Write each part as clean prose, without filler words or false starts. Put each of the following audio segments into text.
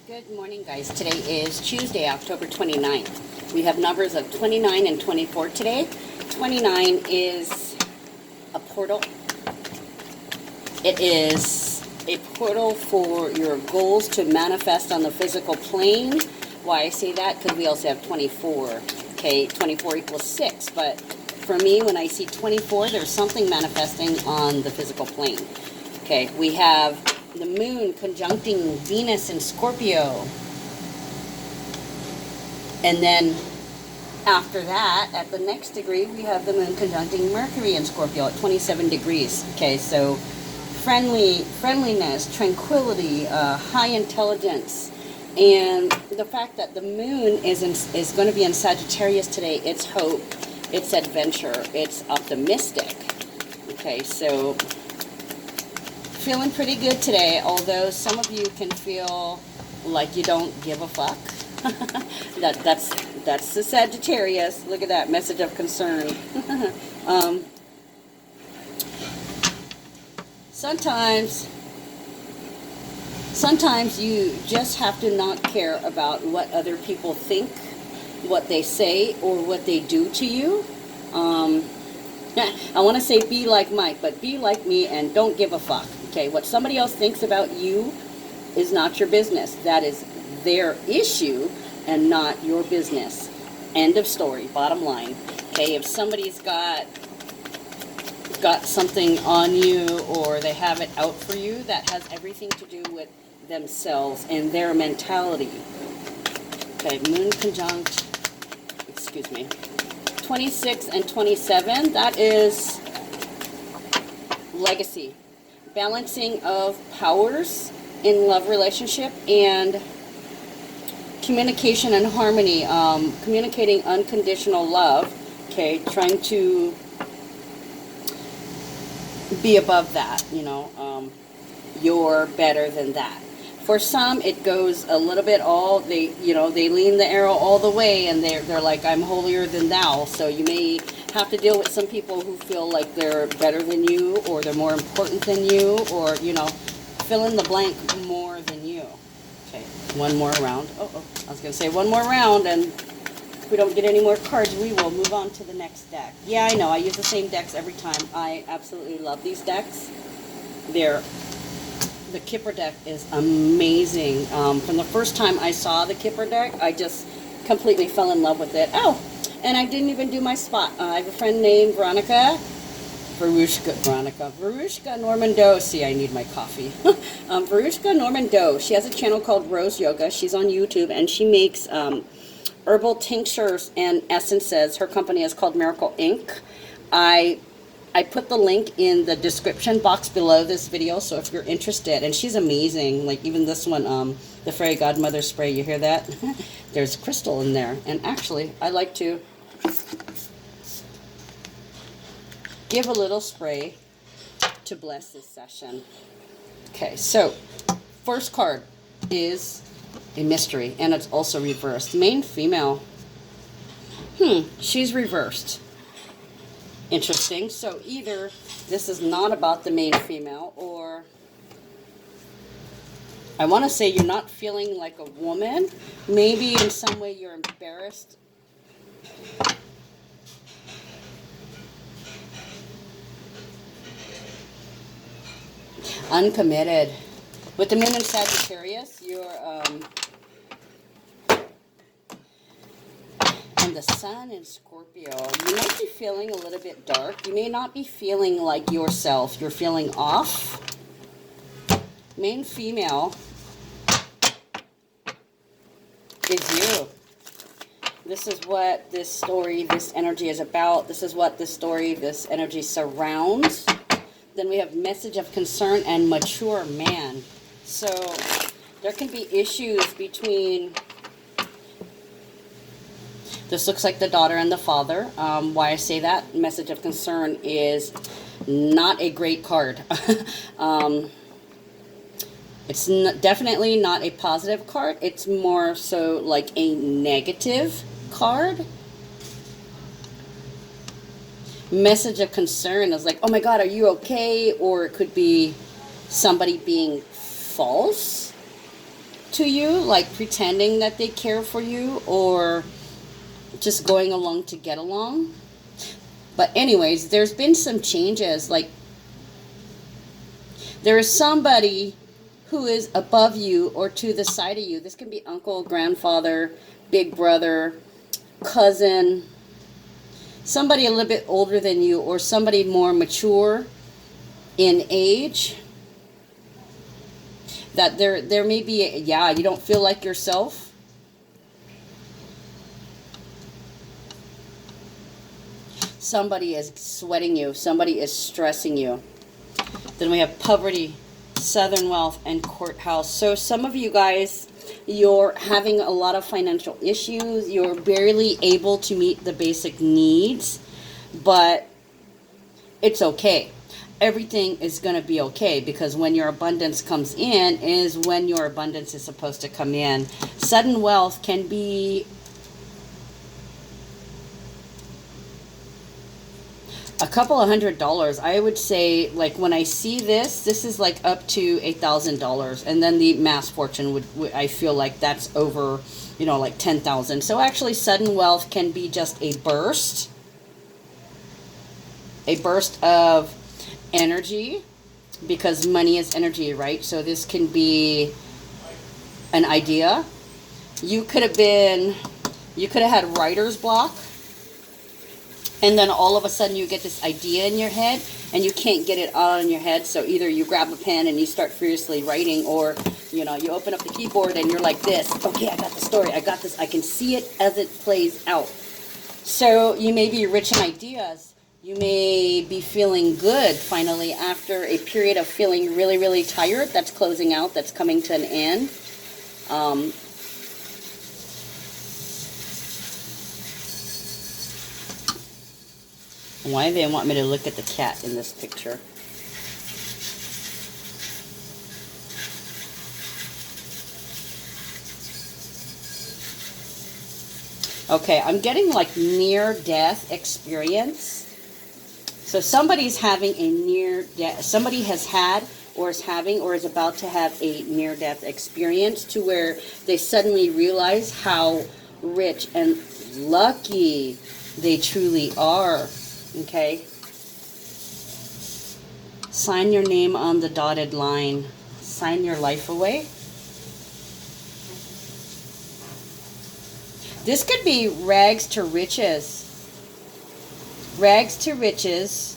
Good morning, guys. Today is Tuesday, October 29th. We have numbers of 29 and 24 today. 29 is a portal. It is a portal for your goals to manifest on the physical plane. Why I say that? Because we also have 24. Okay, 24 equals 6. But for me, when I see 24, there's something manifesting on the physical plane. Okay, we have the moon conjuncting Venus in Scorpio. And then after that, at the next degree, we have the moon conjuncting Mercury in Scorpio at 27 degrees. Okay, so friendliness, tranquility, high intelligence. And the fact that the moon is going to be in Sagittarius today, it's hope, it's adventure, it's optimistic. Okay, so feeling pretty good today, although some of you can feel like you don't give a fuck. That's the Sagittarius. Look at that message of concern. Sometimes you just have to not care about what other people think, what they say, or what they do to you. I want to say be like Mike, but be like me and don't give a fuck. Okay, what somebody else thinks about you is not your business. That is their issue and not your business. End of story, bottom line. Okay, if somebody's got something on you or they have it out for you, that has everything to do with themselves and their mentality. Okay, moon conjunct, excuse me, 26 and 27, that is legacy. Balancing of powers in love relationship and communication and harmony. Communicating unconditional love. Okay, trying to be above that, you're better than that. For some, it goes a little bit they lean the arrow all the way and they're like, I'm holier than thou. So you may have to deal with some people who feel like they're better than you or they're more important than you or, fill in the blank more than you. Okay, one more round. I was going to say one more round, and if we don't get any more cards, we will move on to the next deck. Yeah, I know, I use the same decks every time. I absolutely love these decks. The Kipper deck is amazing. From the first time I saw the Kipper deck, I just completely fell in love with it. Oh, and I didn't even do my spot. I have a friend named Veronica Normando. See, I need my coffee. Verushka Normando. She has a channel called Rose Yoga. She's on YouTube, and she makes herbal tinctures and essences. Her company is called Miracle Inc. I put the link in the description box below this video, so if you're interested, and she's amazing, like even this one, the Fairy Godmother spray, you hear that? There's crystal in there, and actually, I like to give a little spray to bless this session. Okay, so first card is a mystery, and it's also reversed. Main female. She's reversed. Interesting. So either this is not about the main female, or I want to say you're not feeling like a woman. Maybe in some way you're embarrassed. Uncommitted. With the moon in Sagittarius, you're and the sun in Scorpio, you might be feeling a little bit dark. You may not be feeling like yourself. You're feeling off. Main female is you. This is what this story, this energy is about. This is what this story, this energy surrounds. Then we have message of concern and mature man. So there can be issues between, this looks like the daughter and the father. Why I say that, message of concern is not a great card. It's definitely not a positive card. It's more so like a negative card. Message of concern is like, oh my God, are you okay? Or it could be somebody being false. to you, like pretending that they care for you or just going along to get along. But anyways, there's been some changes. Like there is somebody who is above you or to the side of you. This can be uncle, grandfather, big brother, cousin, somebody a little bit older than you, or somebody more mature in age. That there may be, yeah, you don't feel like yourself. Somebody is sweating you. Somebody is stressing you. Then we have poverty, southern wealth, and courthouse. So some of you guys, you're having a lot of financial issues. You're barely able to meet the basic needs, but it's okay. Everything is going to be okay, because when your abundance comes in is when your abundance is supposed to come in. Sudden wealth can be a couple of $100s. I would say, like, when I see this is like up to $8,000, and then the mass fortune would I feel like that's over, you know, like 10,000. So actually sudden wealth can be just a burst of energy, because money is energy, right? So this can be an idea. You could have had writer's block, and then all of a sudden you get this idea in your head and you can't get it out in your head. So either you grab a pen and you start furiously writing, or you know, you open up the keyboard and you're like this, okay, I got the story, I got this, I can see it as it plays out. So you may be rich in ideas. You may be feeling good finally after a period of feeling really, really tired. That's closing out. That's coming to an end. Why do they want me to look at the cat in this picture? Okay, I'm getting like near-death experience. So somebody's having a near-death, somebody has had or is having or is about to have a near-death experience, to where they suddenly realize how rich and lucky they truly are. Okay? Sign your name on the dotted line. Sign your life away. This could be rags to riches. Rags to riches,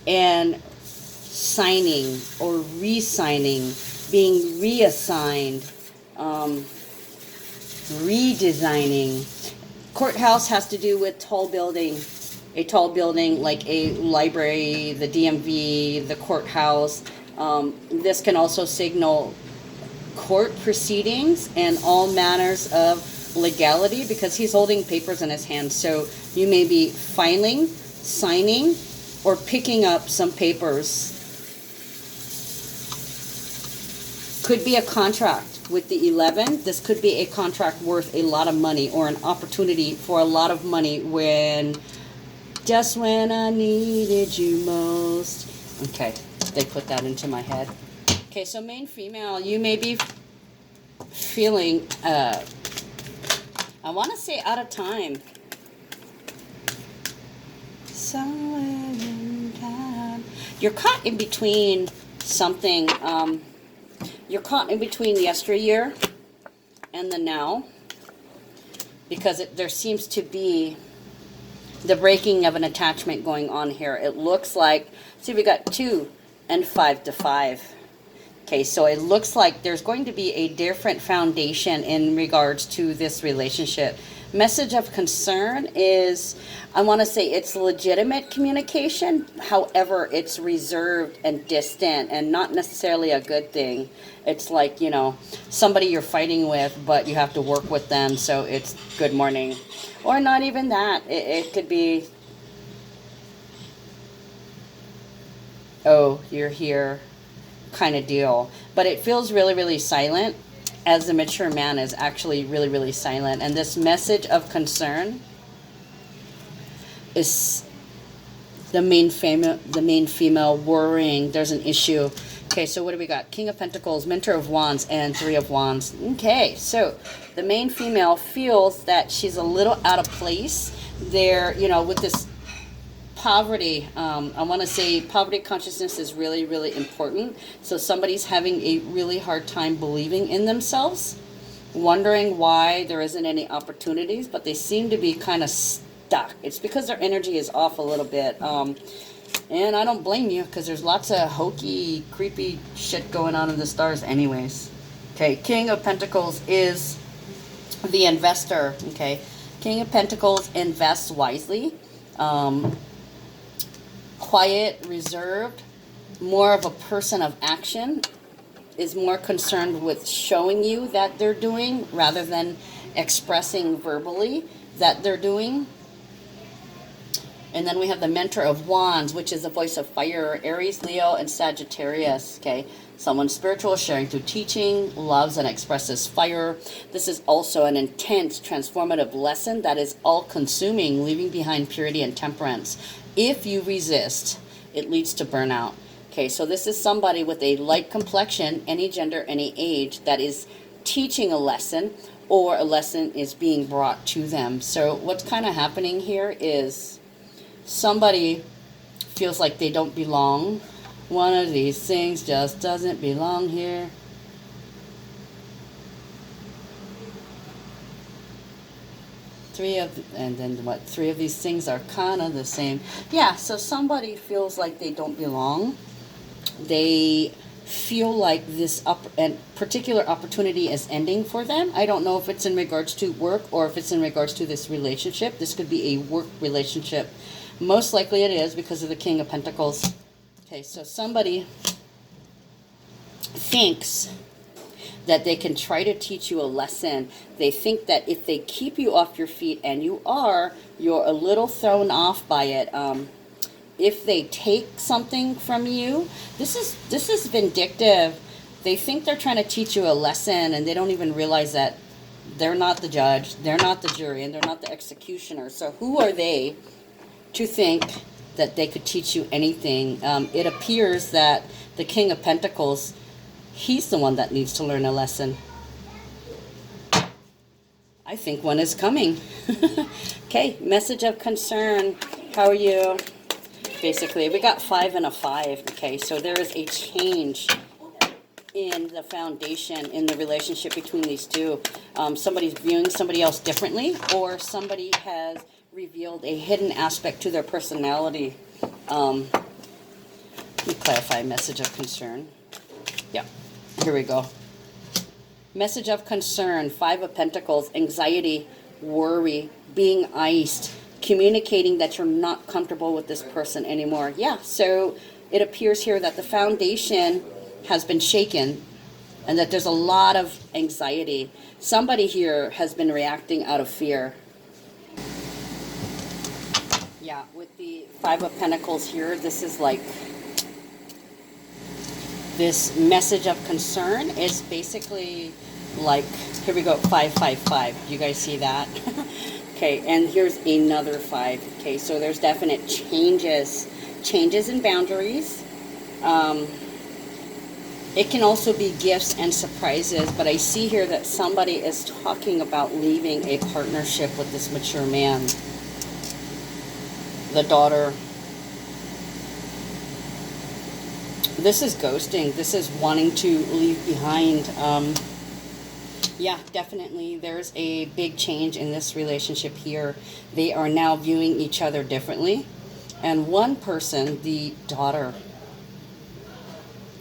and signing or re-signing, being reassigned, redesigning. Courthouse has to do with tall building. A tall building like a library, the DMV, the courthouse. This can also signal court proceedings and all manners of legality, because he's holding papers in his hand. So you may be filing, signing, or picking up some papers. Could be a contract with the 11. This could be a contract worth a lot of money, or an opportunity for a lot of money just when I needed you most. Okay, they put that into my head. Okay, so main female, you may be feeling I want to say out of time. Somewhere in time. You're caught in between something. You're caught in between yesteryear and the now. Because there seems to be the breaking of an attachment going on here. It looks like, see, we got 2 and 5 to 5. Okay, so it looks like there's going to be a different foundation in regards to this relationship. Message of concern is, I want to say it's legitimate communication. However, it's reserved and distant and not necessarily a good thing. It's like, you know, somebody you're fighting with, but you have to work with them, so it's good morning. Or not even that. It could be, oh, you're here, kind of deal. But it feels really, really silent, as the mature man is actually really, really silent. And this message of concern is the main female worrying. There's an issue. Okay, so what do we got? King of Pentacles, Mentor of Wands, and Three of Wands. Okay, so the main female feels that she's a little out of place there, with this poverty. I want to say poverty consciousness is really, really important. So somebody's having a really hard time believing in themselves, wondering why there isn't any opportunities, but they seem to be kind of stuck. It's because their energy is off a little bit. And I don't blame you, because there's lots of hokey, creepy shit going on in the stars anyways. Okay, King of Pentacles is the investor. Okay, King of Pentacles invests wisely. Quiet, reserved, more of a person of action, is more concerned with showing you that they're doing rather than expressing verbally that they're doing. And then we have the Mentor of Wands, which is the voice of fire, Aries, Leo, and Sagittarius. Okay, someone spiritual, sharing through teaching, loves and expresses fire. This is also an intense, transformative lesson that is all-consuming, leaving behind purity and temperance. If you resist, it leads to burnout. Okay, so this is somebody with a light complexion, any gender, any age, that is teaching a lesson, or a lesson is being brought to them. So what's kind of happening here is somebody feels like they don't belong. One of these things just doesn't belong here. Three of these things are kind of the same. Yeah, so somebody feels like they don't belong. They feel like this particular opportunity is ending for them. I don't know if it's in regards to work or if it's in regards to this relationship. This could be a work relationship. Most likely it is, because of the King of Pentacles. Okay, so somebody thinks that they can try to teach you a lesson. They think that if they keep you off your feet, and you're a little thrown off by it. If they take something from you, this is vindictive. They think they're trying to teach you a lesson, and they don't even realize that they're not the judge, they're not the jury, and they're not the executioner. So who are they to think that they could teach you anything? It appears that the King of Pentacles, he's the one that needs to learn a lesson. I think one is coming. Okay, message of concern. How are you? Basically, we got 5 and a 5. Okay, so there is a change in the foundation, in the relationship between these two. Somebody's viewing somebody else differently, or somebody has revealed a hidden aspect to their personality. Let me clarify message of concern. Yeah, here we go. Message of concern, 5 of Pentacles, anxiety, worry, being iced, communicating that you're not comfortable with this person anymore. Yeah, so it appears here that the foundation has been shaken and that there's a lot of anxiety. Somebody here has been reacting out of fear. Yeah, with the 5 of Pentacles here, this is like, this message of concern is basically like, here we go, 555. You guys see that? Okay, and here's another 5. Okay, so there's definite changes in boundaries. It can also be gifts and surprises, but I see here that somebody is talking about leaving a partnership with this mature man. The daughter. This is ghosting. This is wanting to leave behind. Yeah, definitely there's a big change in this relationship here. They are now viewing each other differently. And one person, the daughter,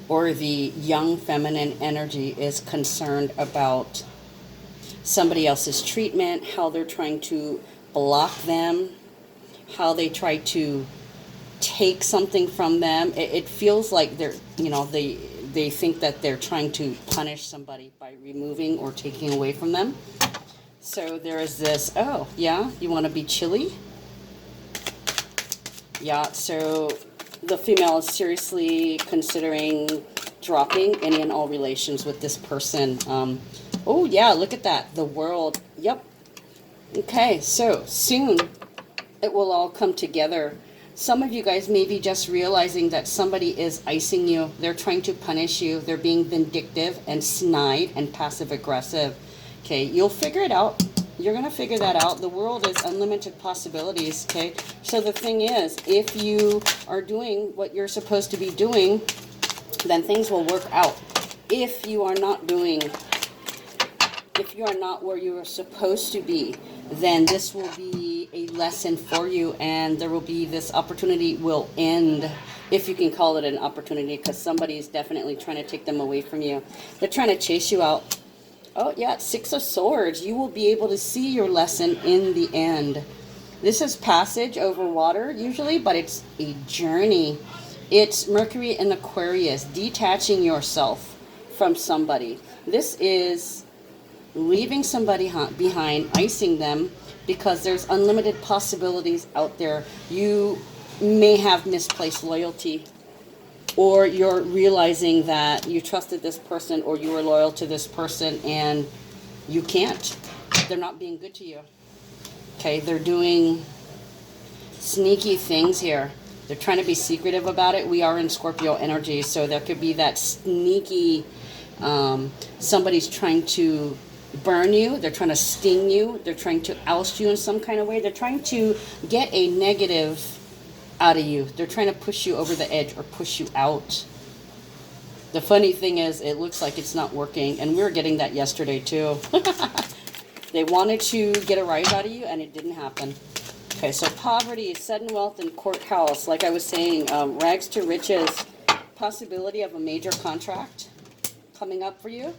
or the young feminine energy, is concerned about somebody else's treatment, how they're trying to block them, how they try to take something from them. It feels like they're, they think that they're trying to punish somebody by removing or taking away from them. So there is this, oh, yeah, you want to be chilly? Yeah, so the female is seriously considering dropping any and all relations with this person. Oh, yeah, look at that. The World. Yep. Okay, so soon it will all come together. Some of you guys may be just realizing that somebody is icing you. They're trying to punish you. They're being vindictive and snide and passive aggressive. Okay, you'll figure it out. You're going to figure that out. The world is unlimited possibilities, okay? So the thing is, if you are doing what you're supposed to be doing, then things will work out. If you are not doing, if you are not where you are supposed to be, then this will be a lesson for you, and there will be this opportunity will end, if you can call it an opportunity, because somebody is definitely trying to take them away from you. They're trying to chase you out. Oh, yeah, Six of Swords. You will be able to see your lesson in the end. This is passage over water, usually, but it's a journey. It's Mercury in Aquarius, detaching yourself from somebody. This is leaving somebody behind, icing them, because there's unlimited possibilities out there. You may have misplaced loyalty, or you're realizing that you trusted this person or you were loyal to this person and you can't. They're not being good to you. Okay, they're doing sneaky things here. They're trying to be secretive about it. We are in Scorpio energy, so there could be that sneaky, somebody's trying to burn you. They're trying to sting you. They're trying to oust you in some kind of way. They're trying to get a negative out of you. They're trying to push you over the edge or push you out. The funny thing is, it looks like it's not working, and we were getting that yesterday too. They wanted to get a rise out of you, and it didn't happen. Okay, so poverty, sudden wealth, and courthouse. Like I was saying, rags to riches. Possibility of a major contract coming up for you.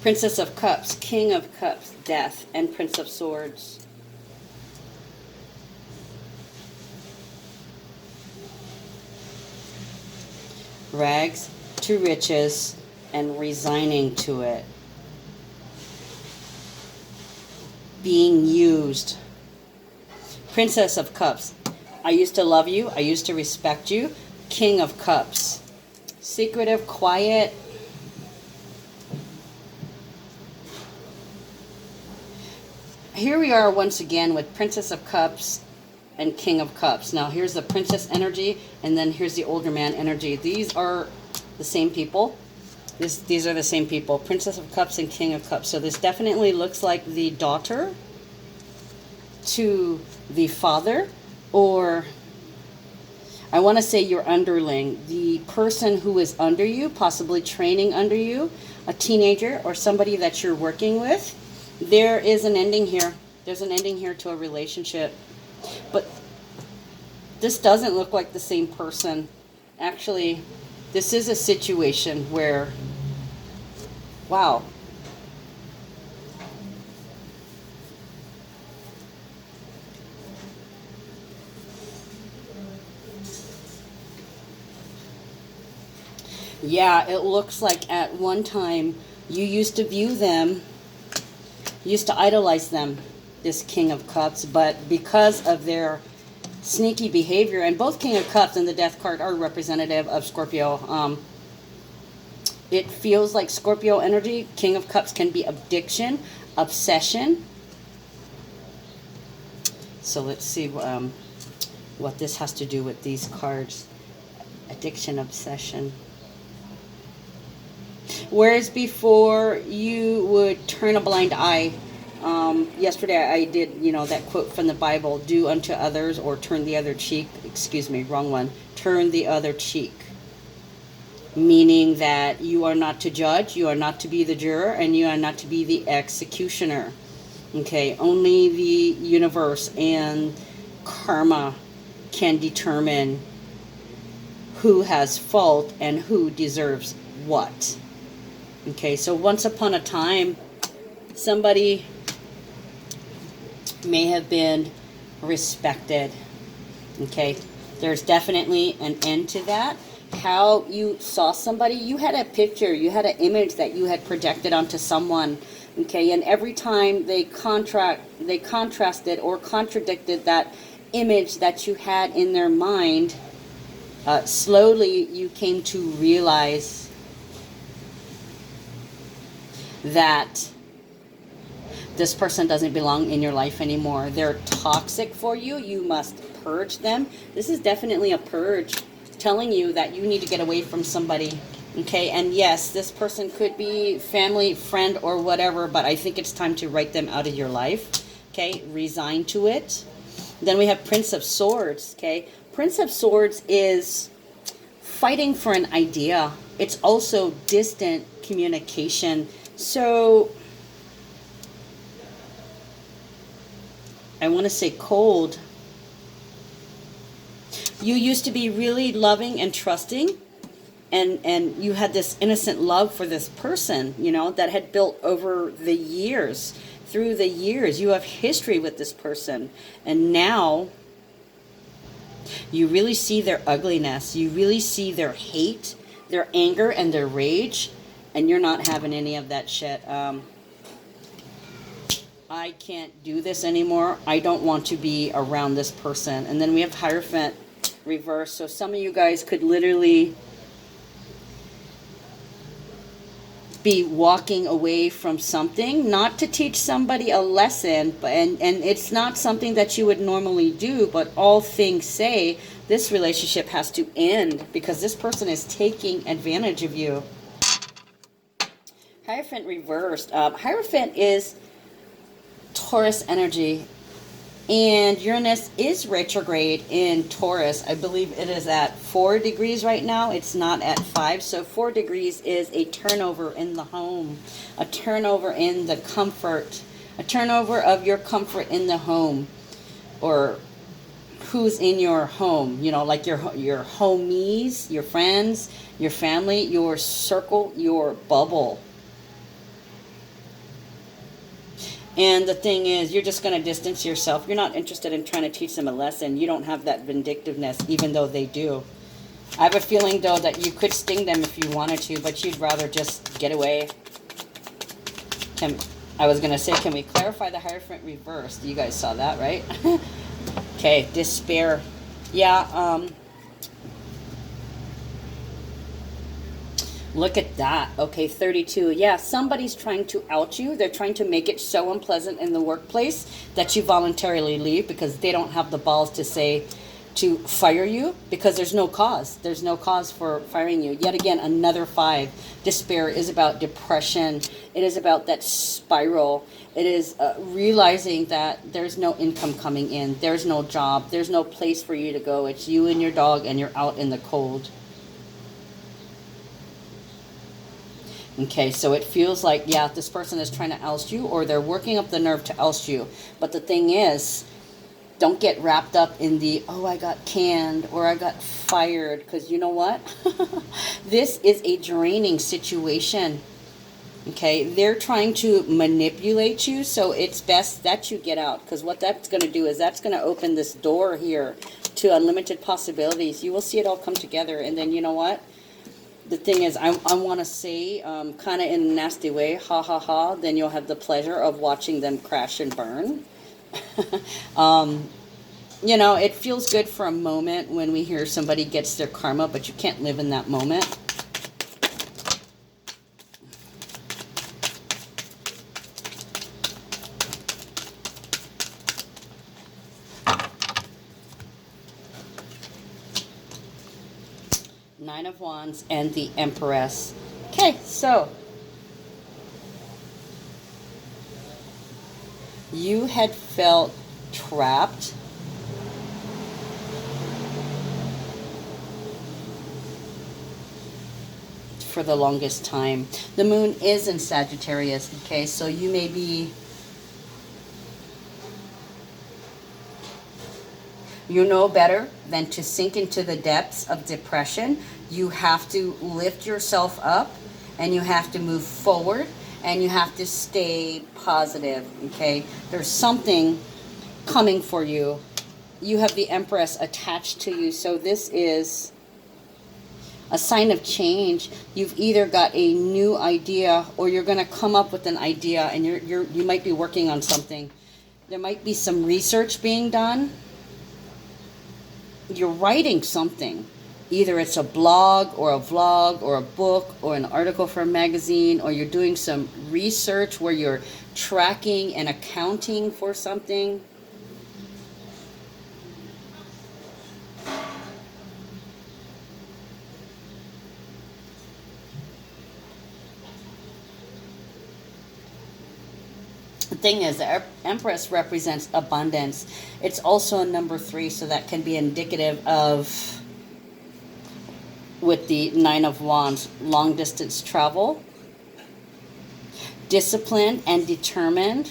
Princess of Cups, King of Cups, Death, and Prince of Swords. Rags to riches and resigning to it. Being used. Princess of Cups. I used to love you. I used to respect you. King of Cups. Secretive, quiet. Here we are once again with Princess of Cups and King of Cups. Now here's the princess energy, and then here's the older man energy. These are the same people. These are the same people. Princess of Cups and King of Cups. So this definitely looks like the daughter to the father, or I want to say your underling, the person who is under you, possibly training under you, a teenager or somebody that you're working with. There is an ending here. There's an ending here to a relationship. But this doesn't look like the same person. Actually, this is a situation where, wow. Yeah, it looks like at one time you used to view them, used to idolize them, this King of Cups, but because of their sneaky behavior, and both King of Cups and the Death card are representative of Scorpio, it feels like Scorpio energy. King of Cups can be addiction, obsession. So let's see what this has to do with these cards. Addiction, obsession. Whereas before you would turn a blind eye. Yesterday I did, that quote from the Bible, do unto others, or turn the other cheek. Excuse me, wrong one. Turn the other cheek. Meaning that you are not to judge, you are not to be the juror, and you are not to be the executioner. Okay, only the universe and karma can determine who has fault and who deserves what. Okay, so once upon a time, somebody may have been respected. Okay, there's definitely an end to that. How you saw somebody, you had a picture, you had an image that you had projected onto someone. Okay, and every time they contrasted or contradicted that image that you had in their mind, slowly you came to realize that this person doesn't belong in your life anymore. They're toxic for you. You must purge them. This is definitely a purge, telling you that you need to get away from somebody. Okay, and yes, this person could be family, friend, or whatever, but I think it's time to write them out of your life. Okay, resign to it. Then we have Prince of Swords. Okay, Prince of Swords is fighting for an idea. It's also distant communication. So I want to say cold. You used to be really loving and trusting, and you had this innocent love for this person, you know, that had built over the years. Through the years, you have history with this person, and now you really see their ugliness. You really see their hate, their anger, and their rage, and you're not having any of that shit. I can't do this anymore. I don't want to be around this person. And then we have Hierophant reverse. So some of you guys could literally be walking away from something, not to teach somebody a lesson, but and it's not something that you would normally do, but all things say this relationship has to end because this person is taking advantage of you. Hierophant reversed. Hierophant is Taurus energy, and Uranus is retrograde in Taurus. I believe it is at 4 degrees right now. It's not at 5. So 4 degrees is a turnover in the home, a turnover in the comfort, a turnover of your comfort in the home, or who's in your home, you know, like your homies, your friends, your family, your circle, your bubble. And the thing is, you're just going to distance yourself. You're not interested in trying to teach them a lesson. You don't have that vindictiveness, even though they do. I have a feeling, though, that you could sting them if you wanted to, but you'd rather just get away. I was going to say, can we clarify the Hierophant reverse? You guys saw that, right? Okay, despair. Yeah, look at that. Okay, 32. Yeah, somebody's trying to out you. They're trying to make it so unpleasant in the workplace that you voluntarily leave because they don't have the balls to say, to fire you, because there's no cause. There's no cause for firing you. Yet again, another 5. Despair is about depression. It is about that spiral. It is realizing that there's no income coming in. There's no job. There's no place for you to go. It's you and your dog, and you're out in the cold. Okay, so it feels like, yeah, this person is trying to oust you, or they're working up the nerve to oust you. But the thing is, don't get wrapped up in the, oh, I got canned or I got fired. Because you know what? This is a draining situation. Okay, they're trying to manipulate you, so it's best that you get out. Because what that's going to do is that's going to open this door here to unlimited possibilities. You will see it all come together. And then you know what? The thing is, I want to say, kind of in a nasty way, ha ha ha, then you'll have the pleasure of watching them crash and burn. You know, it feels good for a moment when we hear somebody gets their karma, but you can't live in that moment. Nine of Wands and the Empress. Okay, so you had felt trapped. For the longest time. The moon is in Sagittarius, okay? So you may be, you know better than to sink into the depths of depression. You have to lift yourself up, and you have to move forward, and you have to stay positive, okay? There's something coming for you. You have the Empress attached to you, so this is a sign of change. You've either got a new idea, or you're going to come up with an idea, and you might be working on something. There might be some research being done. You're writing something. Either it's a blog or a vlog or a book or an article for a magazine, or you're doing some research where you're tracking and accounting for something. The thing is, the Empress represents abundance. It's also a number 3, so that can be indicative of, with the Nine of Wands, long distance travel, disciplined and determined.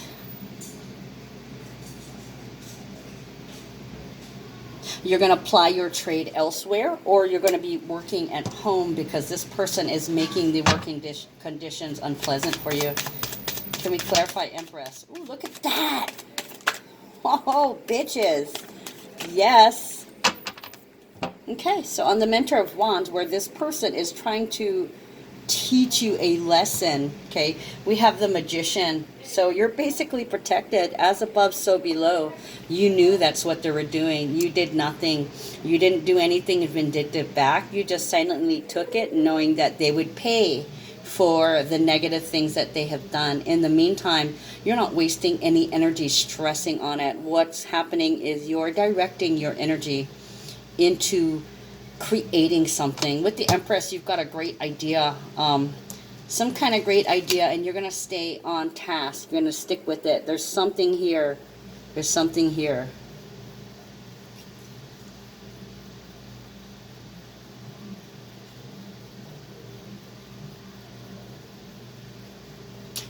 You're going to apply your trade elsewhere, or you're going to be working at home because this person is making the working conditions unpleasant for you. Can we clarify, Empress? Ooh, look at that. Oh, bitches. Yes. Okay, so on the Mentor of Wands, where this person is trying to teach you a lesson, okay, we have the Magician. So you're basically protected. As above, so below. You knew that's what they were doing. You did nothing. You didn't do anything vindictive back. You just silently took it, knowing that they would pay for the negative things that they have done. In the meantime, you're not wasting any energy stressing on it. What's happening is you're directing your energy into creating something. With the Empress, you've got a great idea, some kind of great idea, and you're going to stay on task. You're going to stick with it. There's something here. There's something here.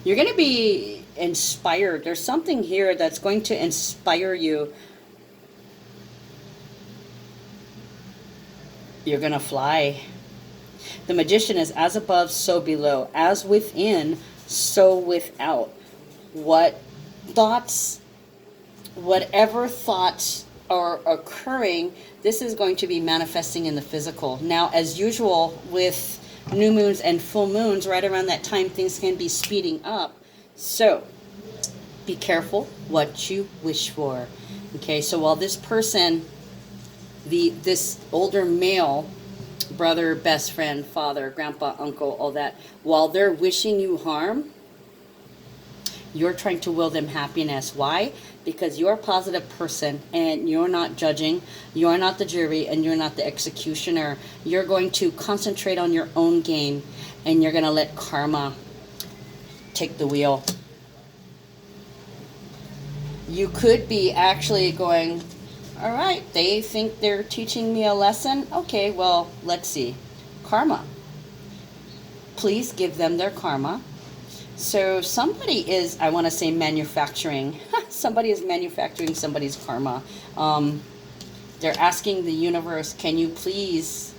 You're going to be inspired. There's something here that's going to inspire you. You're going to fly. The Magician is as above, so below. As within, so without. What thoughts, whatever thoughts are occurring, this is going to be manifesting in the physical. Now, as usual, with new moons and full moons, right around that time, things can be speeding up. So, be careful what you wish for. Okay, so while this person, this older male, brother, best friend, father, grandpa, uncle, all that, while they're wishing you harm, you're trying to will them happiness. Why? Because you're a positive person and you're not judging, you're not the jury, and you're not the executioner. You're going to concentrate on your own game, and you're going to let karma take the wheel. You could be actually going, all right, they think they're teaching me a lesson. Okay, well, let's see. Karma. Please give them their karma. So somebody is, I want to say, manufacturing. Somebody is manufacturing somebody's karma. They're asking the universe, can you please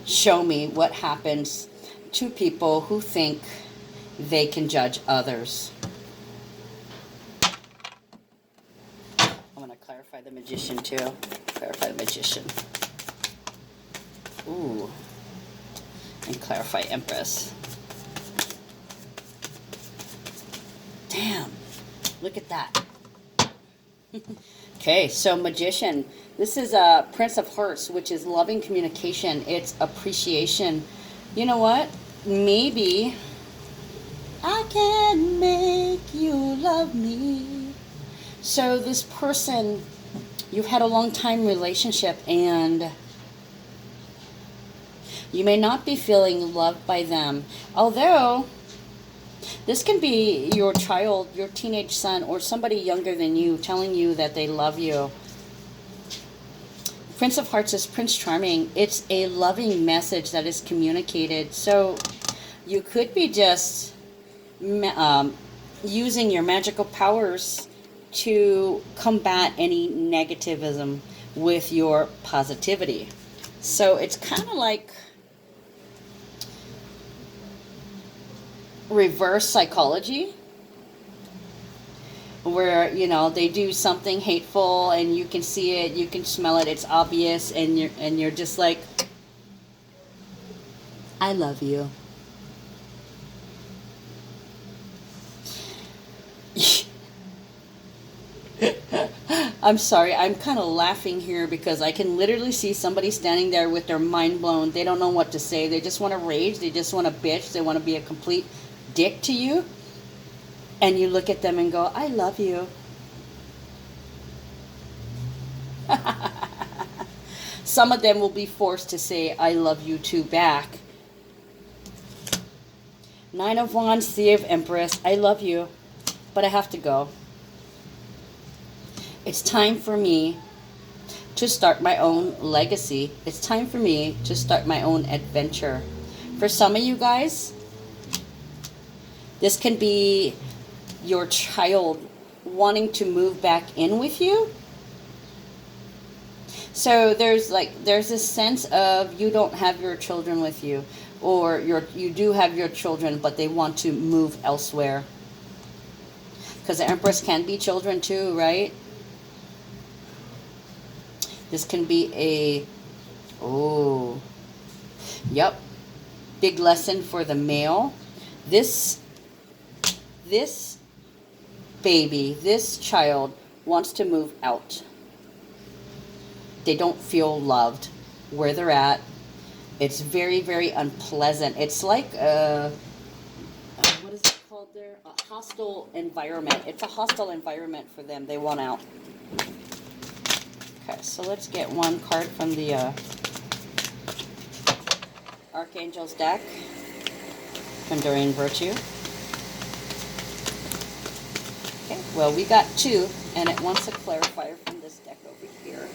show me what happens to people who think they can judge others. I'm going to clarify the Magician too. Clarify the Magician. Ooh. And clarify Empress. Damn. Look at that. Okay, so Magician. This is a Prince of Hearts, which is loving communication. It's appreciation. You know what? Maybe I can make you love me. So this person, you've had a long time relationship, and you may not be feeling loved by them. Although, this can be your child, your teenage son, or somebody younger than you telling you that they love you. Prince of Hearts is Prince Charming. It's a loving message that is communicated. So, you could be just using your magical powers to combat any negativism with your positivity. So, it's kind of like reverse psychology, where, you know, they do something hateful and you can see it, you can smell it, it's obvious, and you're just like, I love you. I'm sorry, I'm kind of laughing here because I can literally see somebody standing there with their mind blown. They don't know what to say. They just want to rage. They just want to bitch. They want to be a complete dick to you. And you look at them and go, I love you. Some of them will be forced to say, I love you too back. Nine of Wands, Sea of Empress. I love you, but I have to go. It's time for me to start my own legacy. It's time for me to start my own adventure. For some of you guys, this can be your child wanting to move back in with you. So there's this sense of you don't have your children with you, or you do have your children, but they want to move elsewhere. Because the Empress can be children too, right? This can be yep, big lesson for the male. This baby, this child wants to move out. They don't feel loved where they're at. It's very, very unpleasant. It's like what is it called there? A hostile environment. It's a hostile environment for them. They want out. Okay, so let's get one card from the Archangel's deck. Enduring Virtue. Okay, well, we got two, and it wants a clarifier from this deck over here.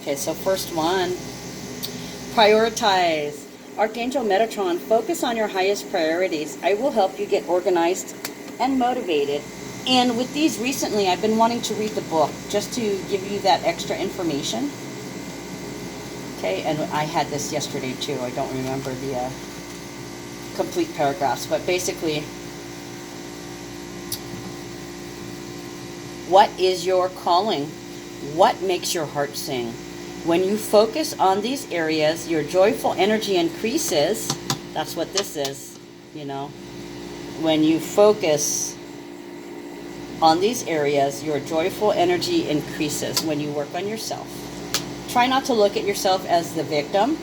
Okay, so first one, prioritize. Archangel Metatron, focus on your highest priorities. I will help you get organized and motivated. And with these recently, I've been wanting to read the book just to give you that extra information. Okay, and I had this yesterday too. I don't remember the complete paragraphs, but basically, what is your calling? What makes your heart sing? When you focus on these areas, your joyful energy increases. That's what this is, you know. When you focus on these areas, your joyful energy increases when you work on yourself. Try not to look at yourself as the victim.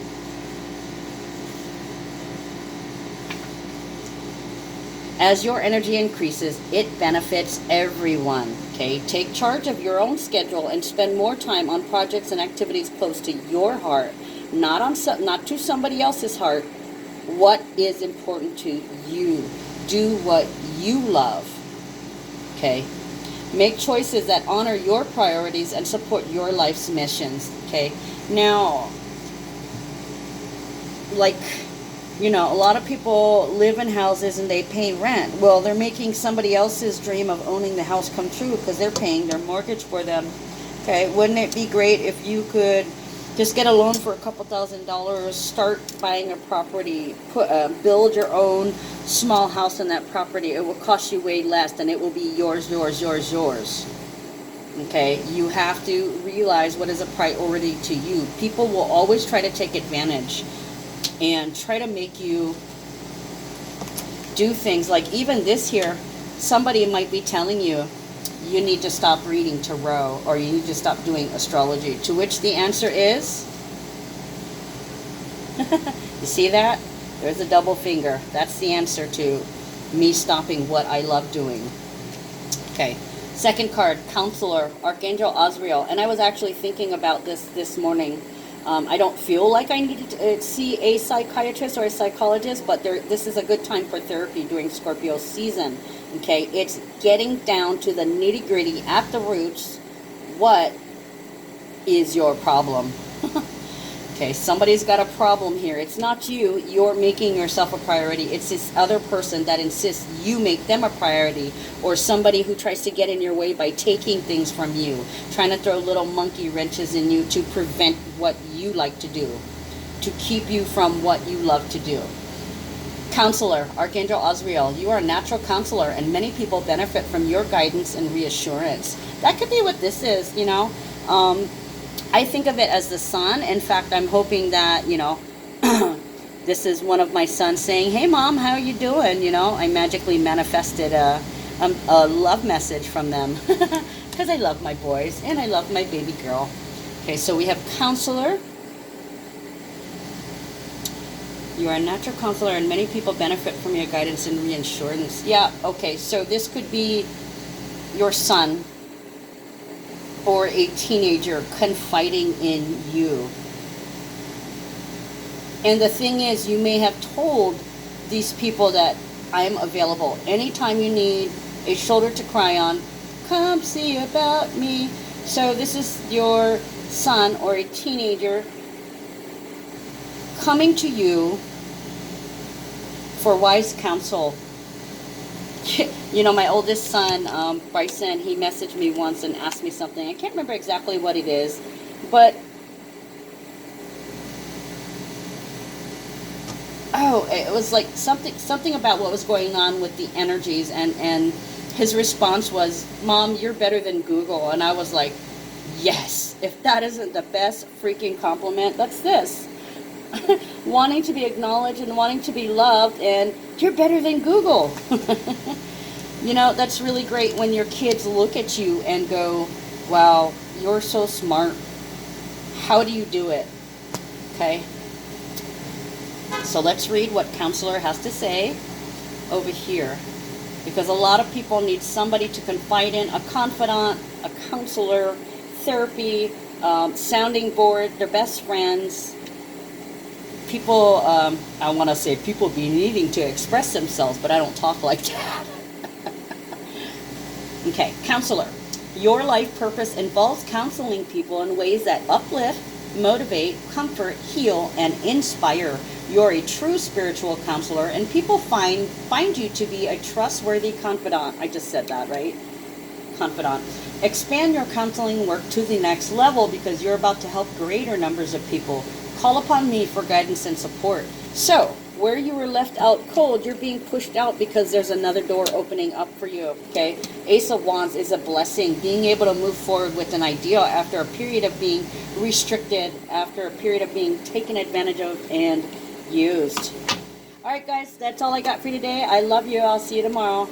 As your energy increases, it benefits everyone. Okay, take charge of your own schedule and spend more time on projects and activities close to your heart, not to somebody else's heart. What is important to you? Do what you love. Okay, make choices that honor your priorities and support your life's missions. Okay, now, like, you know, a lot of people live in houses and they pay rent. Well, they're making somebody else's dream of owning the house come true because they're paying their mortgage for them. Okay, wouldn't it be great if you could just get a loan for a couple $1,000s, start buying a property, build your own small house on that property? It will cost you way less and it will be yours, yours, yours, yours. Okay, you have to realize what is a priority to you. People will always try to take advantage and try to make you do things like, even this here, somebody might be telling you, you need to stop reading tarot, or you need to stop doing astrology, to which the answer is, you see that? There's a double finger. That's the answer to me stopping what I love doing. Okay, second card, Counselor, Archangel Azrael. And I was actually thinking about this morning. I don't feel like I need to see a psychiatrist or a psychologist, but this is a good time for therapy during Scorpio season. Okay, it's getting down to the nitty-gritty at the roots. What is your problem? Okay, somebody's got a problem here. It's not you. You're making yourself a priority. It's this other person that insists you make them a priority, or somebody who tries to get in your way by taking things from you, trying to throw little monkey wrenches in you to prevent what you like to do, to keep you from what you love to do. Counselor, Archangel Azrael, you are a natural counselor, and many people benefit from your guidance and reassurance. That could be what this is, you know. I think of it as the sun. In fact, I'm hoping that, you know, this is one of my sons saying, hey, Mom, how are you doing? You know, I magically manifested a love message from them because I love my boys and I love my baby girl. Okay, so we have Counselor. You are a natural counselor, and many people benefit from your guidance and reassurance. Yeah, okay, so this could be your son or a teenager confiding in you. And the thing is, you may have told these people that I am available anytime you need a shoulder to cry on. Come see about me. So this is your son or a teenager coming to you for wise counsel. You know, my oldest son, Bryson, he messaged me once and asked me something. I can't remember exactly what it is, but oh, it was like something about what was going on with the energies, and his response was, "Mom, you're better than Google." And I was like, yes, if that isn't the best freaking compliment, that's this. Wanting to be acknowledged and wanting to be loved, and you're better than Google. You know, that's really great when your kids look at you and go, wow, you're so smart. How do you do it? Okay. So let's read what counselor has to say over here. Because a lot of people need somebody to confide in, a confidant, a counselor, therapy, sounding board, their best friends. People, I want to say people be needing to express themselves, but I don't talk like that. Okay, counselor. Your life purpose involves counseling people in ways that uplift, motivate, comfort, heal, and inspire. You're a true spiritual counselor, and people find you to be a trustworthy confidant. I just said that, right? Confidant. Expand your counseling work to the next level because you're about to help greater numbers of people. Call upon me for guidance and support. So, where you were left out cold, you're being pushed out because there's another door opening up for you, okay? Ace of Wands is a blessing. Being able to move forward with an idea after a period of being restricted, after a period of being taken advantage of and used. All right, guys, that's all I got for you today. I love you. I'll see you tomorrow.